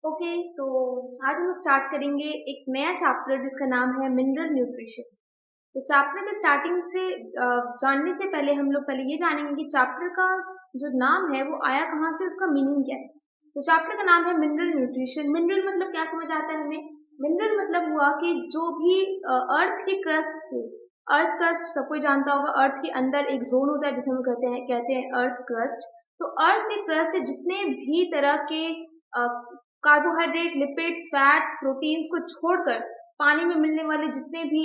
Okay, तो आज हम लोग स्टार्ट करेंगे एक नया चैप्टर जिसका नाम है मिनरल न्यूट्रिशन। तो चैप्टर के स्टार्टिंग से जानने से पहले हम लोग पहले ये जानेंगे कि चैप्टर का जो नाम है वो आया कहाँ से, उसका मीनिंग क्या है। तो चैप्टर का नाम है मिनरल न्यूट्रिशन। मिनरल मतलब क्या समझ आता है हमें? मिनरल मतलब हुआ कि जो भी अर्थ की क्रस्ट से, अर्थ क्रस्ट सब कोई जानता होगा, अर्थ के अंदर एक जोन होता है जिसे हम कहते हैं अर्थ क्रस्ट। तो अर्थ के क्रस्ट से जितने भी तरह के कार्बोहाइड्रेट, लिपिड्स, फैट्स, प्रोटीन्स को छोड़कर पानी में मिलने वाले जितने भी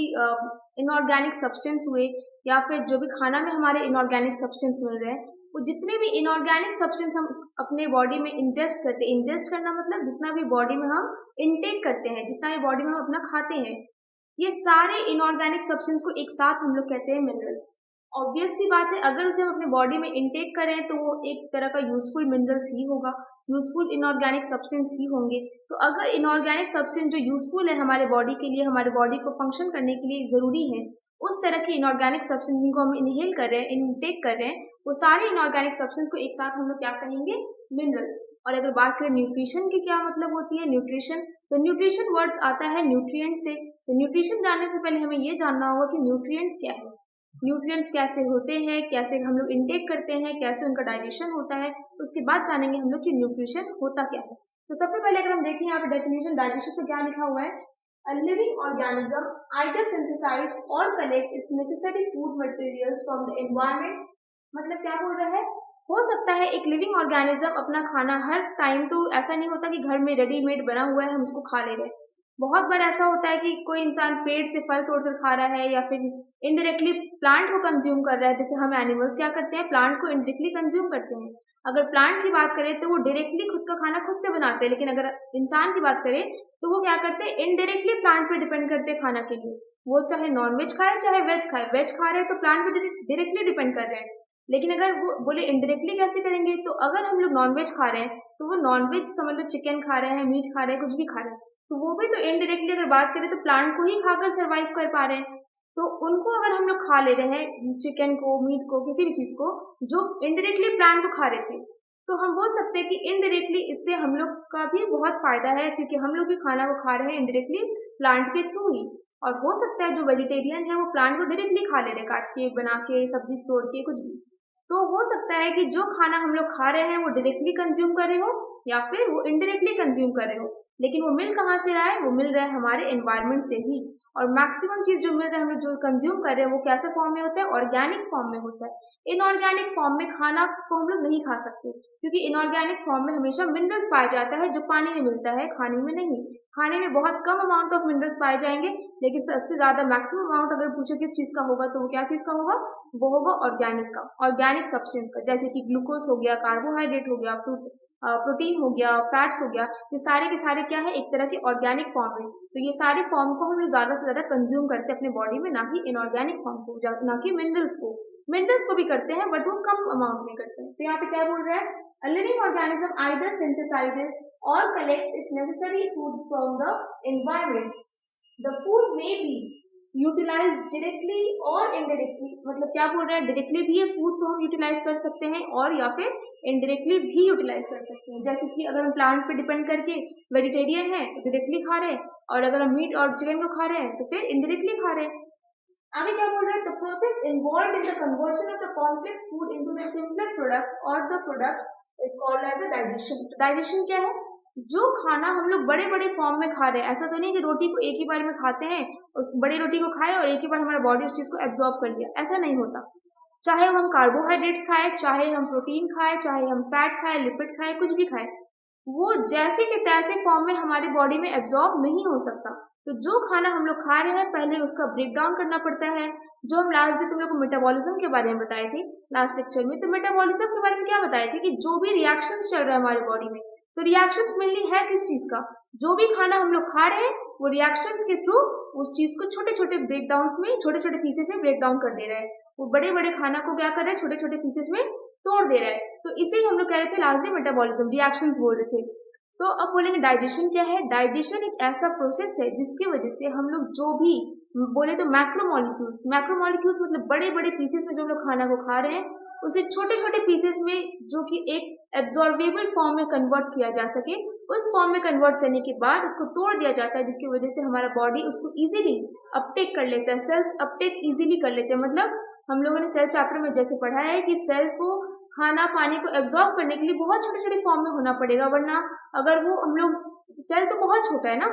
इनऑर्गेनिक सब्सटेंस हुए, या फिर जो भी खाना में हमारे इनऑर्गेनिक सब्सटेंस मिल रहे हैं, वो जितने भी इनऑर्गेनिक सब्सटेंस हम अपने बॉडी में इंजेस्ट करते हैं, इंजेस्ट करना मतलब जितना भी बॉडी में हम इनटेक करते हैं, जितना भी बॉडी में हम अपना खाते हैं, ये सारे इनऑर्गेनिक सब्सटेंस को एक साथ हम लोग कहते हैं मिनरल्स। ऑब्वियस सी बात है, अगर उसे हम अपने बॉडी में इनटेक करें तो वो एक तरह का यूजफुल मिनरल्स ही होगा, यूजफुल इनऑर्गेनिक सब्सटेंस ही होंगे। तो अगर इनऑर्गेनिक सब्सटेंस जो यूजफुल है हमारे बॉडी के लिए, हमारे बॉडी को फंक्शन करने के लिए जरूरी है, उस तरह की इनऑर्गेनिक सब्सटेंस जिनको हम इनहेल कर रहे हैं, इनटेक कर रहे हैं, वो सारे इनऑर्गेनिक सब्सटेंस को एक साथ हम लोग क्या कहेंगे? मिनरल्स। और अगर बात करें न्यूट्रिशन की क्या मतलब होती है, न्यूट्रिशन, तो न्यूट्रिशन वर्ड आता है न्यूट्रिएंट से। तो न्यूट्रिशन जानने से पहले हमें ये जानना होगा कि न्यूट्रिएंट्स क्या है, न्यूट्रिएंट्स कैसे होते हैं, कैसे हम लोग इनटेक करते हैं, कैसे उनका डाइजेशन होता है। उसके बाद जानेंगे हम लोग कि न्यूट्रिशन होता क्या है। तो सबसे पहले अगर हम देखें यहाँ पे डेफिनेशन, डाइजेशन तो क्या लिखा हुआ है? A living organism either synthesize or collect its necessary food materials from the environment। मतलब क्या बोल रहा है? हो सकता है एक लिविंग ऑर्गेनिज्म अपना खाना हर टाइम, तो ऐसा नहीं होता कि घर में रेडीमेड बना हुआ है हम उसको खा ले रहे हैं। बहुत बार ऐसा होता है कि कोई इंसान पेड़ से फल तोड़कर खा रहा है, या फिर इनडायरेक्टली प्लांट को कंज्यूम कर रहा है। जैसे हम एनिमल्स क्या करते हैं, प्लांट को इनडायरेक्टली कंज्यूम करते हैं। अगर प्लांट की बात करें तो वो डायरेक्टली खुद का खाना खुद से बनाते हैं, लेकिन अगर इंसान की बात करें तो वो क्या करते हैं, इनडायरेक्टली प्लांट पे डिपेंड करते हैं खाना के लिए। वो चाहे नॉन वेज खाए चाहे वेज खाए, वेज खा रहे हैं तो प्लांट पे डायरेक्टली डिपेंड कर रहे हैं। लेकिन अगर वो बोले इनडायरेक्टली कैसे करेंगे, तो अगर हम लोग नॉन वेज खा रहे हैं तो वो नॉन वेज समझ लो चिकन खा रहे हैं, मीट खा रहे हैं, कुछ भी खा रहे हैं, तो वो भी तो इनडायरेक्टली अगर बात करें तो प्लांट को ही खाकर सरवाइव कर पा रहे हैं। तो उनको अगर हम लोग खा ले रहे हैं, चिकन को, मीट को, किसी भी चीज को जो इनडायरेक्टली प्लांट को खा रहे थे, तो हम बोल सकते हैं कि इनडायरेक्टली इससे हम लोग का भी बहुत फायदा है, क्योंकि हम लोग भी खाना को खा रहे हैं इनडायरेक्टली प्लांट के थ्रू ही। और हो सकता है जो वेजिटेरियन है वो प्लांट को डायरेक्टली खा ले रहे, काट के, बना के, सब्जी तोड़ के, कुछ भी। तो हो सकता है कि जो खाना हम लोग खा रहे हैं वो डायरेक्टली कंज्यूम कर रहे हो, या फिर वो इनडायरेक्टली कंज्यूम कर रहे हो, लेकिन वो मिल कहाँ से रहा है? वो मिल रहा है हमारे एनवायरनमेंट से ही। और मैक्सिमम चीज जो मिल रहा है, हम लोग जो कंज्यूम कर रहे हैं, वो कैसे फॉर्म में होता है? ऑर्गेनिक फॉर्म में होता है। इनऑर्गेनिक फॉर्म में खाना को हम लोग नहीं खा सकते, क्योंकि इनऑर्गेनिक फॉर्म में हमेशा मिनरल्स पाया जाता है जो पानी में मिलता है, खाने में नहीं। खाने में बहुत कम अमाउंट ऑफ मिनरल्स पाए जाएंगे, लेकिन सबसे ज्यादा मैक्सिमम अमाउंट अगर पूछे किस चीज का होगा, तो वो क्या चीज का होगा? वो होगा ऑर्गेनिक का, ऑर्गेनिक सब्सटेंस का। जैसे कि ग्लूकोज हो गया, कार्बोहाइड्रेट हो गया, प्रोटीन हो गया, फैट्स हो गया, ये सारे के सारे क्या है? एक तरह के ऑर्गेनिक फॉर्म है। तो ये सारे फॉर्म को हम लोग ज्यादा से ज्यादा कंज्यूम करते हैं अपने बॉडी में, ना कि इनऑर्गेनिक फॉर्म को, ना कि मिनरल्स को। मिनरल्स को भी करते हैं बट वो कम अमाउंट में करते हैं। तो यहाँ पे क्या बोल रहा है? A living organism either synthesizes or collects its necessary food from the environment। The food may be utilise directly और इनडायरेक्टली। मतलब क्या बोल रहे हैं? डायरेक्टली भी ये फूड को हम यूटिलाइज कर सकते हैं, और या फिर इनडायरेक्टली भी यूटिलाइज कर सकते हैं। जैसे कि अगर हम प्लांट पे डिपेंड करके वेजिटेरियन है तो डायरेक्टली खा रहे हैं, और अगर हम मीट और चिकन को खा रहे हैं तो फिर इनडायरेक्टली खा रहे हैं। आगे क्या बोल रहे हैं? The process involve in the conversion of the complex food into the simpler product और the product is called as a digestion. Digestion क्या है? जो खाना हम लोग बड़े बड़े फॉर्म में खा रहे हैं, ऐसा तो नहीं कि रोटी को एक ही बार में खाते हैं, उस बड़ी रोटी को खाए और एक ही बार हमारा बॉडी उस चीज को एब्जॉर्ब कर लिया, ऐसा नहीं होता। चाहे हम कार्बोहाइड्रेट्स खाएं, चाहे हम प्रोटीन खाएं, चाहे हम फैट खाएं, लिपिड खाएं, कुछ भी खाएं, वो जैसे के तैसे फॉर्म में हमारी बॉडी में एब्जॉर्ब नहीं हो सकता। तो जो खाना हम लोग खा रहे हैं पहले उसका ब्रेक डाउन करना पड़ता है। जो हम लास्ट डे तुम लोग को मेटाबॉलिज्म के बारे में बताए थे लास्ट लेक्चर में, तो मेटाबॉलिज्म के बारे में क्या बताए थे कि जो भी रिएक्शंस चल रहा है हमारी बॉडी में, तो रिएक्शंस मेनली है किस चीज का? जो भी खाना हम लोग खा रहे हैं वो रिएक्शंस के थ्रू उस चीज को छोटे छोटे ब्रेकडाउन में, छोटे छोटे पीसेस में ब्रेक डाउन कर दे रहा है। वो बड़े बड़े खाना को क्या कर रहा है? छोटे छोटे पीसेस में तोड़ दे रहा है। तो इसे ही हम लोग कह रहे थे लास्ट डे मेटाबॉलिज्म, रिएक्शंस बोल रहे थे। तो अब बोलेंगे डाइजेशन क्या है? डाइजेशन एक ऐसा प्रोसेस है जिसकी वजह से हम लोग जो भी बोले तो मैक्रोमोलिक्यूल्स, मैक्रोमोलिक्यूल्स मतलब बड़े बड़े पीसेस में जो हम लोग खाना को खा रहे हैं, उसे छोटे छोटे पीसेस में जो कि एक एब्जॉर्बेबल फॉर्म में कन्वर्ट किया जा सके, उस फॉर्म में कन्वर्ट करने के बाद उसको तोड़ दिया जाता है, जिसकी वजह से हमारा बॉडी उसको इजीली अपटेक कर लेता है, सेल्स अपटेक इजीली कर लेते हैं। मतलब हम लोगों ने सेल चैप्टर में जैसे पढ़ा है कि सेल को खाना पानी को एब्जॉर्ब करने के लिए बहुत छोटे छोटे फॉर्म में होना पड़ेगा, वरना अगर वो हम लोग सेल तो बहुत छोटा है ना,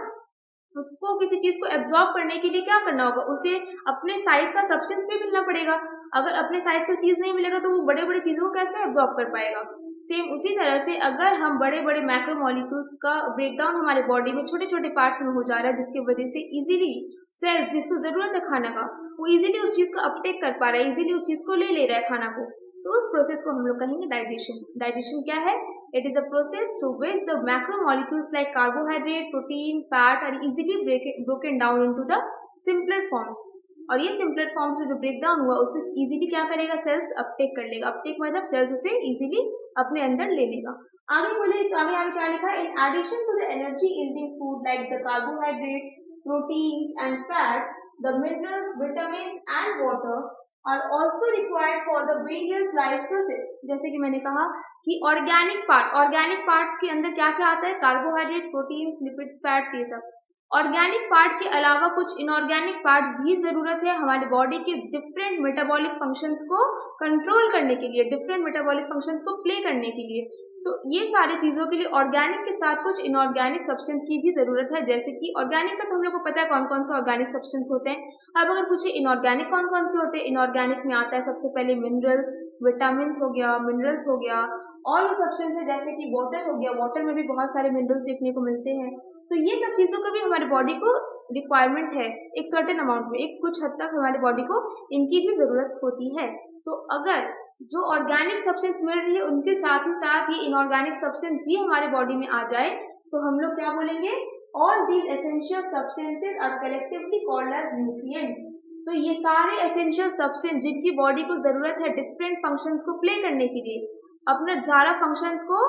उसको किसी चीज को एब्जॉर्ब करने के लिए क्या करना होगा, उसे अपने साइज का सब्सटेंस भी मिलना पड़ेगा। अगर अपने साइज का चीज नहीं मिलेगा तो वो बड़े बड़े चीजों को कैसे एब्जॉर्ब कर पाएगा। सेम उसी तरह से अगर हम बड़े बड़े मैक्रोमोलिक्यूल्स का ब्रेकडाउन हमारे बॉडी में छोटे छोटे पार्ट्स में हो जा रहा है, जिसकी वजह से इजीली सेल्स जिसको जरूरत है खाना का, वो इजीली उस चीज को अपटेक कर पा रहा है, इजीली उस चीज को ले रहा है खाना को, तो उस प्रोसेस को हम लोग कहेंगे डाइजेशन। डाइजेशन क्या है? It is a process through which the macromolecules like carbohydrate, protein, fat are easily broken down into the simpler forms. और ये सिंपलर फॉर्म्स में जो ब्रेक डाउन हुआ उससे इजीली क्या करेगा, सेल्स अपटेक कर लेगा। अपटेक मतलब सेल्स उसे इजीली अपने अंदर ले लेगा। आगे बोले तो आगे क्या लिखा है, in addition to the energy yielding food like the carbohydrates, proteins and fats, the minerals, vitamin and water are also required for the various life process। जैसे कि मैंने कहा कि ऑर्गेनिक पार्ट के अंदर क्या क्या आता है, कार्बोहाइड्रेट, प्रोटीन, लिपिड्स, फैट्स, ये सब। ऑर्गेनिक पार्ट के अलावा कुछ इनऑर्गेनिक पार्ट्स भी जरूरत है हमारे बॉडी के डिफरेंट मेटाबॉलिक फंक्शंस को कंट्रोल करने के लिए, डिफरेंट मेटाबॉलिक फंक्शंस को प्ले करने के लिए। तो ये सारी चीजों के लिए ऑर्गेनिक के साथ कुछ इनऑर्गेनिक सब्सटेंस की भी जरूरत है। जैसे कि ऑर्गेनिक का तो हम लोग को पता है कौन कौन से ऑर्गेनिक सब्सटेंस होते हैं। अब अगर पूछे इनऑर्गेनिक कौन कौन से होते हैं, इनऑर्गेनिक में आता है सबसे पहले मिनरल्स, विटामिन हो गया, मिनरल्स हो गया, और भी सब्सटेंस है जैसे कि वाटर हो गया, वाटर में भी बहुत सारे मिनरल्स देखने को मिलते हैं। तो ये सब चीजों को भी हमारे बॉडी को रिक्वायरमेंट है एक सर्टेन अमाउंट में, एक कुछ हद तक हमारे बॉडी को इनकी भी जरूरत होती है। तो अगर जो ऑर्गेनिक सब्सटेंस मिल रही है उनके साथ ही साथ ये इनऑर्गेनिक सब्सटेंस भी हमारे बॉडी में आ जाए तो हम लोग क्या बोलेंगे, all these essential substances are collectively called as nutrients. तो ये सारे एसेंशियल सब्सटेंस जिनकी बॉडी को जरूरत है डिफरेंट फंक्शंस को प्ले करने के लिए, अपने सारा फंक्शंस को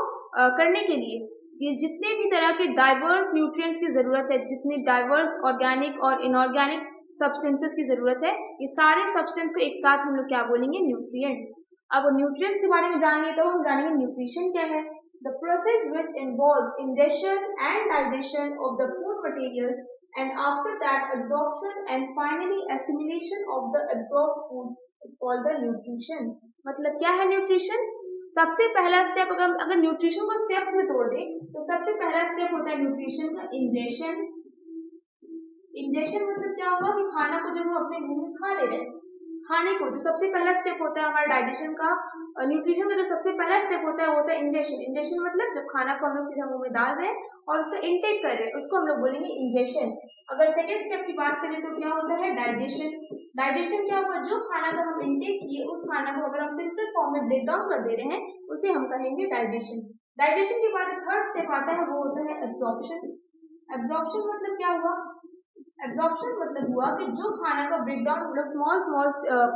करने के लिए, ये जितने भी तरह के डाइवर्स न्यूट्रिएंट्स की जरूरत है, जितने डाइवर्स ऑर्गेनिक और इनऑर्गेनिक सब्सटेंसेस की जरूरत है, ये सारे सब्सटेंस को एक साथ हम लोग क्या बोलेंगे, न्यूट्रिएंट्स। अब न्यूट्रिएंट्स के बारे में जानेंगे तो हम जानेंगे न्यूट्रिशन क्या है। The process which involves ingestion and digestion of the food materials and after that absorption and finally assimilation of the absorbed food is called the nutrition. मतलब क्या है न्यूट्रिशन? सबसे पहला स्टेप अगर न्यूट्रिशन को स्टेप्स में तोड़ दे तो सबसे पहला स्टेप होता है न्यूट्रिशन का इंजेशन। इंजेशन मतलब क्या होगा कि खाना को जब हम अपने मुंह में खा ले रहे हैं, खाने को जो सबसे पहला स्टेप होता है हमारा डाइजेशन का, न्यूट्रिशन का जो सबसे पहला स्टेप होता है वो होता है इंजेशन। इंजेशन मतलब जब खाना को हम लोग सीधा मुंह में डाल रहे हैं और उसका इंटेक कर रहे हैं, उसको हम लोग बोलेंगे इंजेशन। अगर सेकेंड स्टेप की बात करें तो क्या होता है डाइजेशन। डाइजेशन क्या होगा, जो खाना का हम इंटेक किए उस खाना को अगर हम सिंपल फॉर्म में ब्रेक डाउन कर दे रहे हैं उसे हम कहेंगे डाइजेशन। डाइजेशन के बाद थर्ड स्टेप आता है वो होता है एब्जॉर्प्शन। एब्जॉर्प्शन मतलब क्या हुआ, एब्जॉर्प्शन मतलब हुआ कि जो खाना का ब्रेकडाउन हम लोग स्मॉल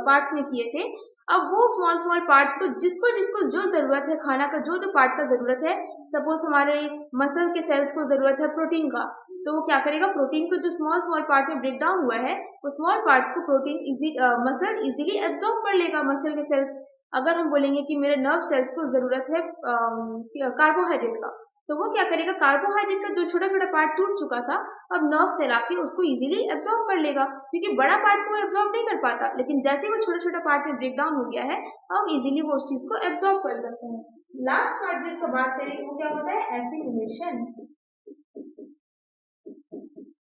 पार्ट्स में किए थे, अब वो स्मॉल पार्ट्स को जिसको जिसको जो जरूरत है खाना का, जो पार्ट का जरूरत है, सपोज हमारे मसल के सेल्स को जरूरत है प्रोटीन का, तो वो क्या करेगा, प्रोटीन को जो स्मॉल पार्ट में ब्रेक डाउन हुआ है वो स्मॉल पार्ट्स को प्रोटीन मसल इजीली एब्जॉर्ब कर लेगा, मसल के सेल्स। अगर हम बोलेंगे कि मेरे नर्व सेल्स को जरूरत है कार्बोहाइड्रेट का, तो वो क्या करेगा, कार्बोहाइड्रेट का जो छोटा छोटा पार्ट टूट चुका था अब नर्व सेल आके उसको इजीली एब्जॉर्ब कर लेगा, क्योंकि बड़ा पार्ट को एब्जॉर्ब नहीं कर पाता, लेकिन जैसे वो छोटा छोटा पार्ट में ब्रेक डाउन हो गया है अब इजीली वो उस चीज को एब्जॉर्ब कर सकते हैं। लास्ट पार्ट जिसको बात करेंगे वो क्या होता है, एसिमिलेशन।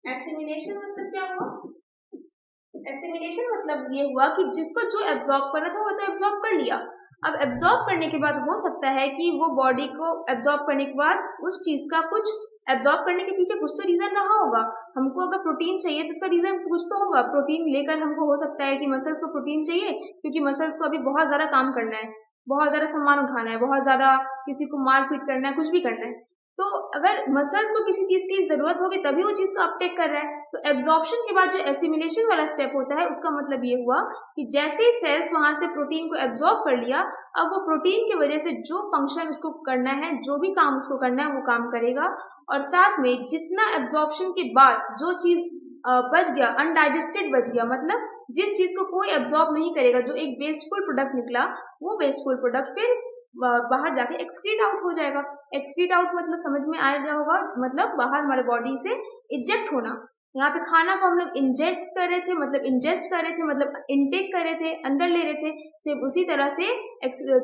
एसिमिलेशन मतलब क्या हुआ, एसिमिलेशन मतलब ये हुआ कि जिसको जो एब्जॉर्ब करना था वो तो एब्जॉर्ब कर लिया, अब एब्जॉर्ब करने के बाद हो सकता है कि वो बॉडी को एब्जॉर्ब करने के बाद उस चीज का कुछ एब्जॉर्ब करने के पीछे कुछ तो रीजन रहा होगा। हमको अगर प्रोटीन चाहिए तो इसका रीजन कुछ तो होगा, प्रोटीन लेकर हमको हो सकता है कि मसल्स को प्रोटीन चाहिए क्योंकि मसल्स को अभी बहुत ज्यादा काम करना है, बहुत ज्यादा सामान उठाना है, बहुत ज्यादा किसी को मार पीट करना है, कुछ भी करना है, तो अगर मसल्स को किसी चीज की जरूरत होगी तभी वो चीज को अपटेक कर रहा है। तो एब्जॉर्प्शन के बाद जो एसिमिलेशन वाला स्टेप होता है उसका मतलब ये हुआ कि जैसे ही सेल्स वहां से प्रोटीन को एब्जॉर्ब कर लिया, अब वो प्रोटीन की वजह से जो फंक्शन उसको करना है, जो भी काम उसको करना है वो काम करेगा, और साथ में जितना एब्जॉर्प्शन के बाद जो चीज बच गया, अनडाइजेस्टेड बच गया, मतलब जिस चीज को कोई एब्जॉर्ब नहीं करेगा, जो एक वेस्टफुल प्रोडक्ट निकला, वो वेस्टफुल प्रोडक्ट फिर बाहर जाके एक्सक्रीट आउट हो जाएगा। एक्सक्रीट आउट मतलब समझ में आ गया होगा, मतलब बाहर हमारे बॉडी से इजेक्ट होना। यहाँ पे खाना को हम लोग इंजेक्ट कर रहे थे, मतलब इंजेस्ट कर रहे थे, मतलब इनटेक कर रहे थे, अंदर ले रहे थे। सिर्फ उसी तरह से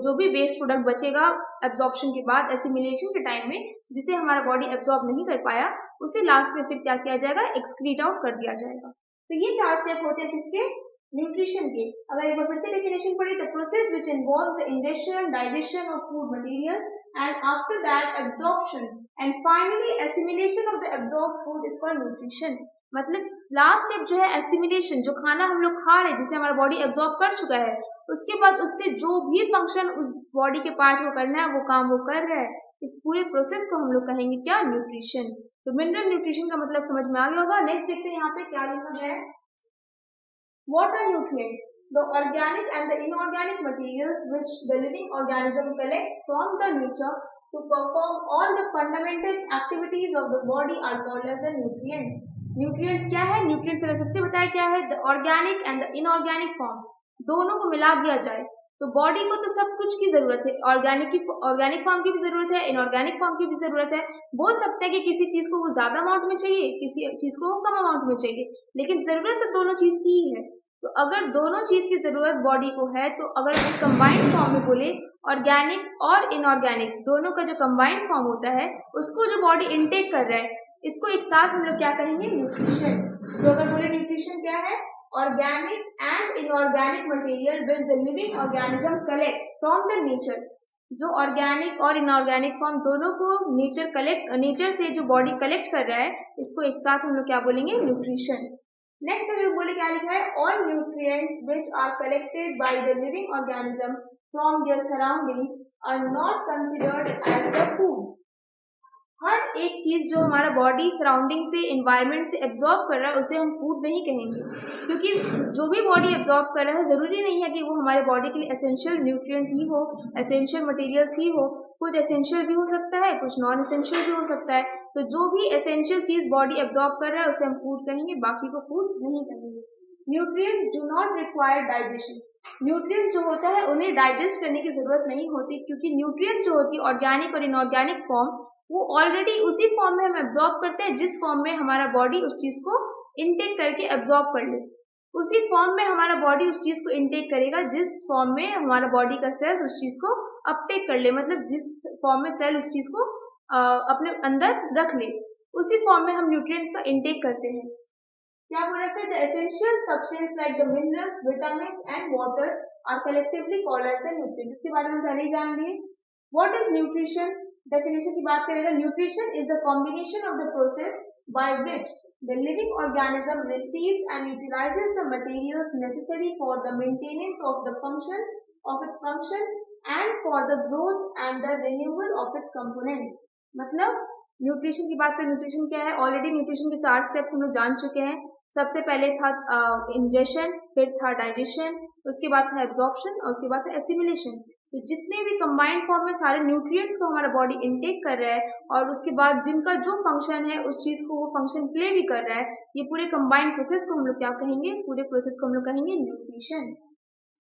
जो भी वेस्ट प्रोडक्ट बचेगा एब्जॉर्प्शन के बाद, एसिमिलेशन के टाइम में, जिसे हमारा बॉडी एब्जॉर्ब नहीं कर पाया, उसे लास्ट में फिर क्या किया जाएगा, एक्सक्रीट आउट कर दिया जाएगा। तो ये 4 स्टेप होते हैं किसके, न्यूट्रिशन के। अगर एक बार फिर से डेफिनेशन पढ़े तो process which involves the injection, digestion of food material and after that absorption and finally assimilation of the absorbed food is called nutrition. मतलब लास्ट स्टेप जो है एसिमिलेशन, जो खाना हम लोग खा रहे हैं जिसे हमारा बॉडी एब्जॉर्ब कर चुका है, उसके बाद उससे जो भी फंक्शन उस बॉडी के पार्ट को करना है वो काम वो कर रहा है, इस पूरे प्रोसेस को हम लोग कहेंगे क्या, न्यूट्रिशन। तो मिनरल न्यूट्रिशन का मतलब समझ में आ गया होगा। नेक्स्ट देखते हैं यहाँ पे क्या लिखा है, what are nutrients, the organic and the inorganic materials which the living organism collects from the nature to perform all the fundamental activities of the body are called as the nutrients. Nutrients क्या है, nutrients अगर फिर से बताया क्या है, the organic and the inorganic form, दोनों को मिला दिया जाए तो बॉडी को तो सब कुछ की जरूरत है, ऑर्गेनिक फॉर्म की भी जरूरत है, इनऑर्गेनिक फॉर्म की भी जरूरत है। बोल सकते हैं कि किसी चीज को वो ज्यादा अमाउंट में चाहिए, किसी चीज को कम अमाउंट में चाहिए, लेकिन जरूरत तो दोनों चीज की ही है। तो अगर दोनों चीज की जरूरत बॉडी को है, तो अगर हम कंबाइंड फॉर्म में बोले, ऑर्गेनिक और इनऑर्गेनिक दोनों का जो कंबाइंड फॉर्म होता है, उसको जो बॉडी इनटेक कर रहा है, इसको एक साथ हम लोग क्या कहेंगे, न्यूट्रिशन। तो अगर बोले न्यूट्रिशन क्या है, organic and inorganic material which the living organism collects from the nature, जो ऑर्गेनिक और इनऑर्गेनिक फॉर्म दोनों को नेचर से जो बॉडी कलेक्ट कर रहा है, इसको एक साथ हम लोग क्या बोलेंगे, न्यूट्रिशन। नेक्स्ट अगर बोले क्या लिखा है, all nutrients which are collected by the living organism from their surroundings are not considered as the food. हर एक चीज जो हमारा बॉडी सराउंडिंग से, एनवायरनमेंट से एब्जॉर्ब कर रहा है, उसे हम फूड नहीं कहेंगे, क्योंकि जो भी बॉडी एब्जॉर्ब कर रहा है जरूरी नहीं है कि वो हमारे बॉडी के लिए एसेंशियल न्यूट्रिएंट ही हो, एसेंशियल मटेरियल्स ही हो। कुछ एसेंशियल भी हो सकता है, कुछ नॉन एसेंशियल भी हो सकता है। तो जो भी एसेंशियल चीज बॉडी एब्जॉर्ब कर रहा है उसे हम फूड कहेंगे, बाकी को फूड नहीं कहेंगे। Nutrients do not require digestion, nutrients जो होता है उन्हें डाइजेस्ट करने की जरूरत नहीं होती, क्योंकि न्यूट्रिएंट्स जो होती है ऑर्गेनिक और इनऑर्गेनिक फॉर्म, वो ऑलरेडी उसी फॉर्म में हम एब्जॉर्ब करते हैं जिस फॉर्म में हमारा बॉडी उस चीज को इनटेक करके एब्जॉर्ब कर ले। उसी फॉर्म में हमारा बॉडी उस चीज को इनटेक करेगा जिस फॉर्म में हमारा बॉडी का सेल्स उस चीज को अपटेक कर ले, मतलब जिस फॉर्म में सेल उस चीज को अपने अंदर रख ले, उसी फॉर्म में हम न्यूट्रिएंट्स का इनटेक करते हैं। क्या बोल रहे थे, the essential substance like the minerals, vitamins and water are collectively called as the nutrients. इसके बारे में पहले ही जान लिए। व्हाट इज न्यूट्रिशन, डेफिनेशन की बात करेंगे, nutrition is the combination of the process by which the living organism receives and utilizes the materials necessary for the maintenance of the function of its function and for the growth and the renewal of its component। मतलब nutrition की बात करें, nutrition क्या है, already nutrition के 4 steps हम लोग जान चुके हैं। सबसे पहले था इंजेशन, फिर था डाइजेशन, उसके बाद था एब्जॉर्प्शन और उसके बाद था एसिमिलेशन। तो जितने भी कंबाइंड फॉर्म में सारे न्यूट्रिएंट्स को हमारा बॉडी इनटेक कर रहा है और उसके बाद जिनका जो फंक्शन है उस चीज को वो फंक्शन प्ले भी कर रहा है, ये पूरे कंबाइंड प्रोसेस को हम लोग क्या कहेंगे, पूरे प्रोसेस को हम लोग कहेंगे न्यूट्रिशन।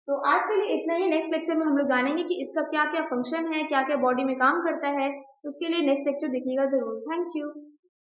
तो आज के लिए इतना ही। नेक्स्ट लेक्चर में हम लोग जानेंगे कि इसका क्या क्या फंक्शन है, क्या क्या बॉडी में काम करता है। तो उसके लिए नेक्स्ट लेक्चर देखिएगा जरूर। Thank you.